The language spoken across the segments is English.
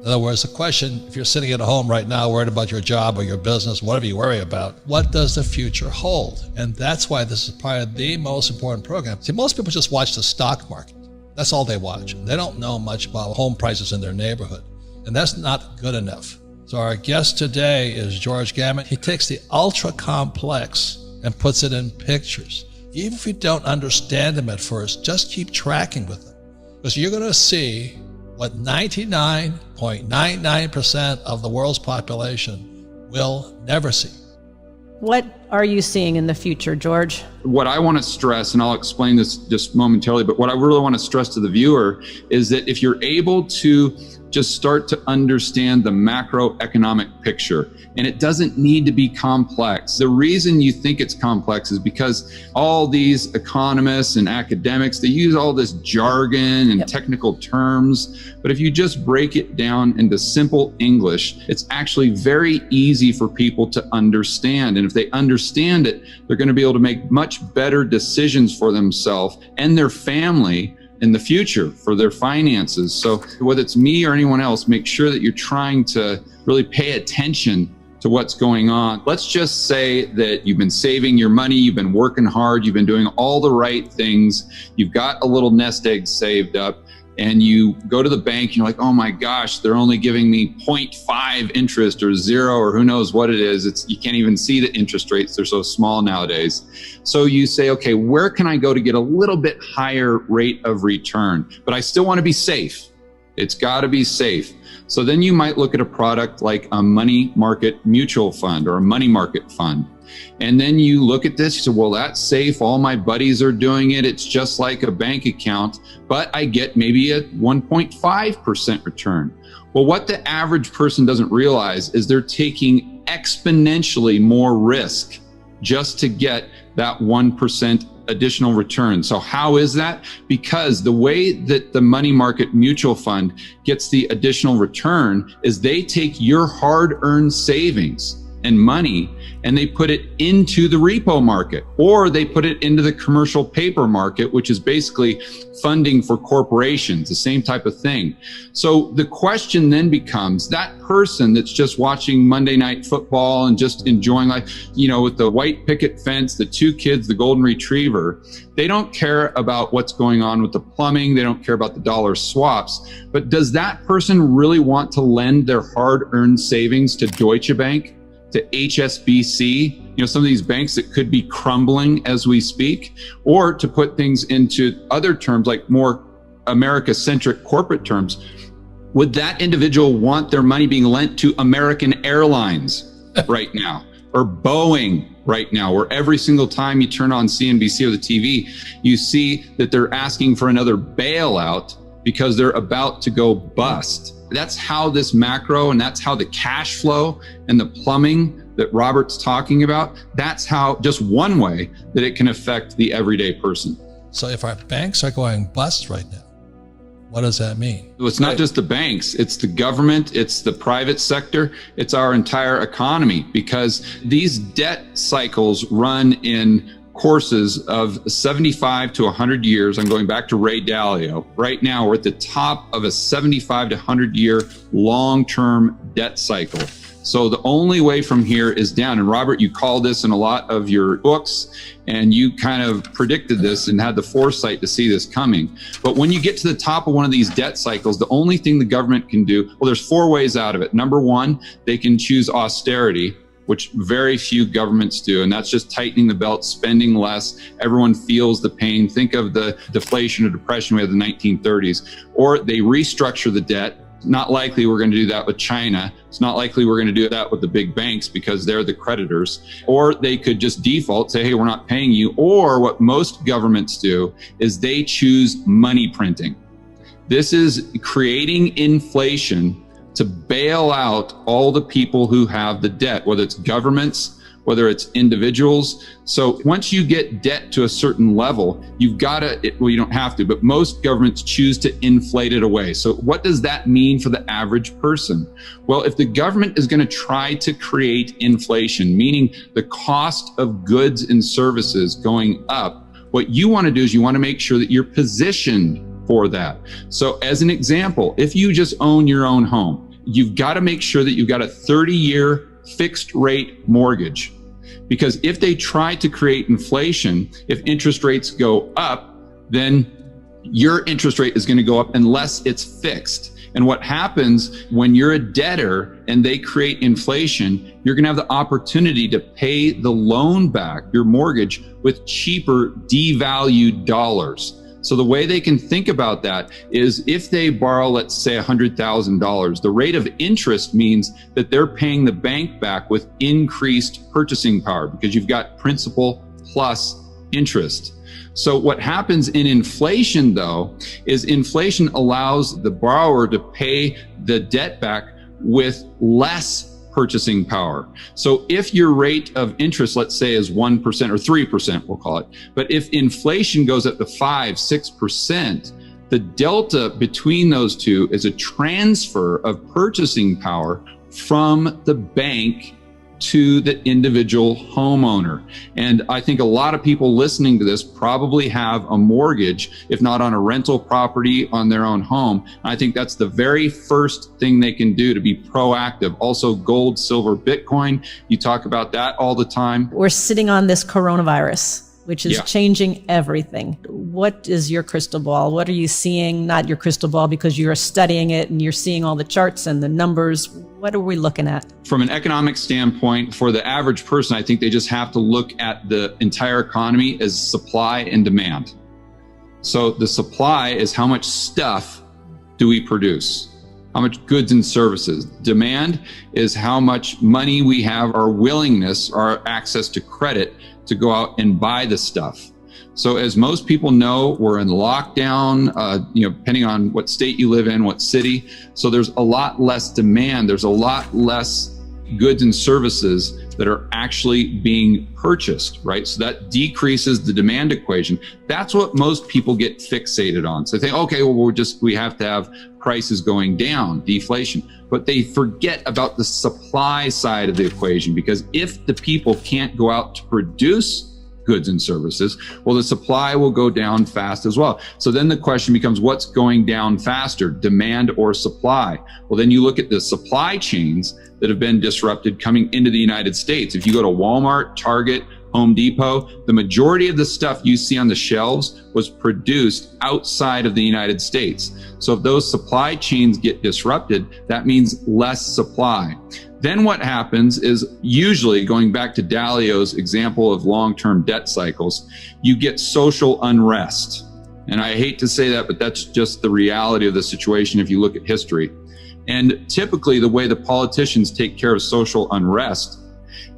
In other words, the question, if you're sitting at home right now worried about your job or your business, whatever you worry about, what does the future hold? And that's why this is probably the most important program. See, most people just watch the stock market. That's all they watch. They don't know much about home prices in their neighborhood. And that's not good enough. So our guest today is George Gammon. He takes the ultra complex and puts it in pictures. Even if you don't understand them at first, just keep tracking with them. Because you're going to see what 99.99% of the world's population will never see. What are you seeing in the future, George? What I want to stress, and I'll explain this just momentarily, but what I really want to stress to the viewer is that if you're able to just start to understand the macroeconomic picture, and it doesn't need to be complex. The reason you think it's complex is because all these economists and academics, they use all this jargon and technical terms. But if you just break it down into simple English, it's actually very easy for people to understand. And if they understand it, they're going to be able to make much better decisions for themselves and their family in the future for their finances. So whether it's me or anyone else, make sure that you're trying to really pay attention to what's going on. Let's just say that you've been saving your money, you've been working hard, you've been doing all the right things, you've got a little nest egg saved up, and you go to the bank and you're like, oh my gosh, they're only giving me 0.5 interest or 0 or who knows what it is. You can't even see the interest rates. They're so small nowadays. So you say, okay, where can I go to get a little bit higher rate of return? But I still want to be safe. It's got to be safe. So then you might look at a product like a money market mutual fund or a money market fund. And then you look at this, you say, well, that's safe. All my buddies are doing it. It's just like a bank account, but I get maybe a 1.5% return. Well, what the average person doesn't realize is they're taking exponentially more risk just to get that 1% additional return. So how is that? Because the way that the money market mutual fund gets the additional return is they take your hard-earned savings and money and they put it into the repo market, or they put it into the commercial paper market, which is basically funding for corporations, the same type of thing. So the question then becomes, that person that's just watching Monday Night Football and just enjoying life, you know, with the white picket fence, the 2 kids, the golden retriever, they don't care about what's going on with the plumbing. They don't care about the dollar swaps. But does that person really want to lend their hard-earned savings to Deutsche Bank, to HSBC, you know, some of these banks that could be crumbling as we speak, or to put things into other terms like more America-centric corporate terms? Would that individual want their money being lent to American Airlines right now, or Boeing right now, where every single time you turn on CNBC or the TV, you see that they're asking for another bailout because they're about to go bust? That's how this macro, and that's how the cash flow and the plumbing that Robert's talking about, that's how, just one way that it can affect the everyday person. So if our banks are going bust right now, what does that mean? Well, it's not just the banks, it's the government, it's the private sector, it's our entire economy, because these debt cycles run in courses of 75 to 100 years. I'm going back to Ray Dalio. Right now, we're at the top of a 75 to 100 year long-term debt cycle. So the only way from here is down. And Robert, you called this in a lot of your books, and you kind of predicted this and had the foresight to see this coming. But when you get to the top of one of these debt cycles, the only thing the government can do, well, there's 4 ways out of it. Number 1, they can choose austerity, which very few governments do. And that's just tightening the belt, spending less. Everyone feels the pain. Think of the deflation or depression we had in the 1930s. Or they restructure the debt. Not likely we're going to do that with China. It's not likely we're going to do that with the big banks because they're the creditors. Or they could just default, say, hey, we're not paying you. Or what most governments do is they choose money printing. This is creating inflation to bail out all the people who have the debt, whether it's governments, whether it's individuals. So once you get debt to a certain level, you've got to, well, you don't have to, but most governments choose to inflate it away. So what does that mean for the average person? Well, if the government is going to try to create inflation, meaning the cost of goods and services going up, what you want to do is you want to make sure that you're positioned for that. So as an example, if you just own your own home you've got to make sure that you've got a 30-year fixed rate mortgage. Because if they try to create inflation, if interest rates go up, then your interest rate is going to go up unless it's fixed. And what happens when you're a debtor and they create inflation, you're going to have the opportunity to pay the loan back, your mortgage, with cheaper devalued dollars. So the way they can think about that is if they borrow, let's say $100,000, the rate of interest means that they're paying the bank back with increased purchasing power because you've got principal plus interest. So what happens in inflation, though, is inflation allows the borrower to pay the debt back with less purchasing power. So if your rate of interest, let's say, is 1% or 3%, we'll call it, but if inflation goes up to 5, 6%, the delta between those two is a transfer of purchasing power from the bank to the individual homeowner. And I think a lot of people listening to this probably have a mortgage, if not on a rental property, on their own home. I think that's the very first thing they can do to be proactive. Also, gold, silver, Bitcoin. You talk about that all the time. We're sitting on this coronavirus, which is changing everything. What is your crystal ball? What are you seeing? Not your crystal ball because you're studying it and you're seeing all the charts and the numbers. What are we looking at? From an economic standpoint, for the average person, I think they just have to look at the entire economy as supply and demand. So the supply is how much stuff do we produce? How much goods and services? Demand is how much money we have, our willingness, our access to credit to go out and buy the stuff. So as most people know, we're in lockdown, depending on what state you live in, what city. So there's a lot less demand. There's a lot less goods and services that are actually being purchased, right? So that decreases the demand equation. That's what most people get fixated on. So they think, okay, well, we have to have prices going down, deflation. But they forget about the supply side of the equation, because if the people can't go out to produce goods and services, well, the supply will go down fast as well. So then the question becomes, what's going down faster, demand or supply? Well, then you look at the supply chains that have been disrupted coming into the United States. If you go to Walmart, Target, Home Depot, the majority of the stuff you see on the shelves was produced outside of the United States. So if those supply chains get disrupted, that means less supply. Then what happens is, usually, going back to Dalio's example of long-term debt cycles, you get social unrest. And I hate to say that, but that's just the reality of the situation if you look at history. And typically the way the politicians take care of social unrest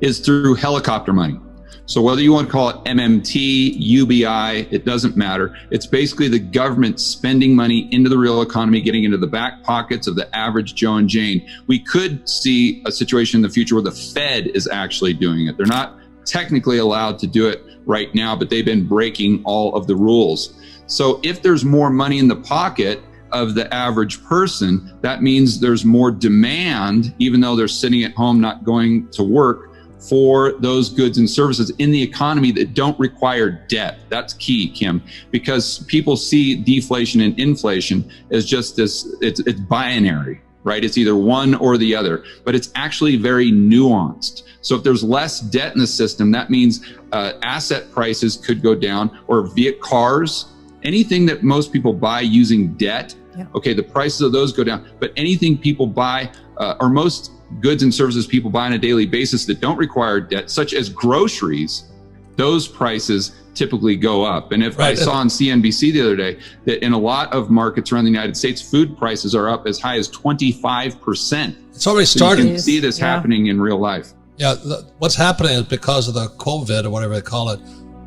is through helicopter money. So whether you want to call it MMT, UBI, it doesn't matter. It's basically the government spending money into the real economy, getting into the back pockets of the average Joe and Jane. We could see a situation in the future where the Fed is actually doing it. They're not technically allowed to do it right now, but they've been breaking all of the rules. So if there's more money in the pocket of the average person, that means there's more demand, even though they're sitting at home not going to work, for those goods and services in the economy that don't require debt. That's key, Kim, because people see deflation and inflation as just this, it's binary, right? It's either one or the other, but it's actually very nuanced. So if there's less debt in the system, that means asset prices could go down, or cars, anything that most people buy using debt. Yeah. Okay, the prices of those go down, but anything people buy, or most goods and services people buy on a daily basis that don't require debt, such as groceries, those prices typically go up. And if I saw on CNBC the other day that in a lot of markets around the United States, food prices are up as high as 25%. It's already started. You can see this happening in real life. Yeah, what's happening is because of the COVID or whatever they call it,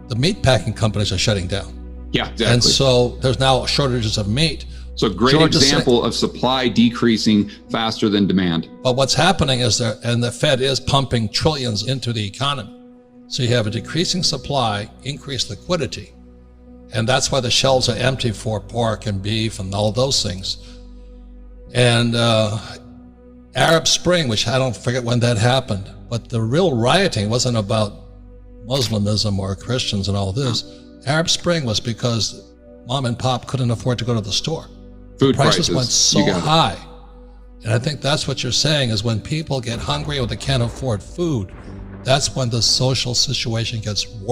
the meat packing companies are shutting down. Yeah, exactly. And so there's now shortages of meat. So a great example of supply decreasing faster than demand. But what's happening is and the Fed is pumping trillions into the economy. So you have a decreasing supply, increased liquidity. And that's why the shelves are empty for pork and beef and all those things. And Arab Spring, which I don't forget when that happened, but the real rioting wasn't about Muslimism or Christians and all this. Arab Spring was because mom and pop couldn't afford to go to the store. Food prices went so high. And I think that's what you're saying is when people get hungry or they can't afford food, that's when the social situation gets worse.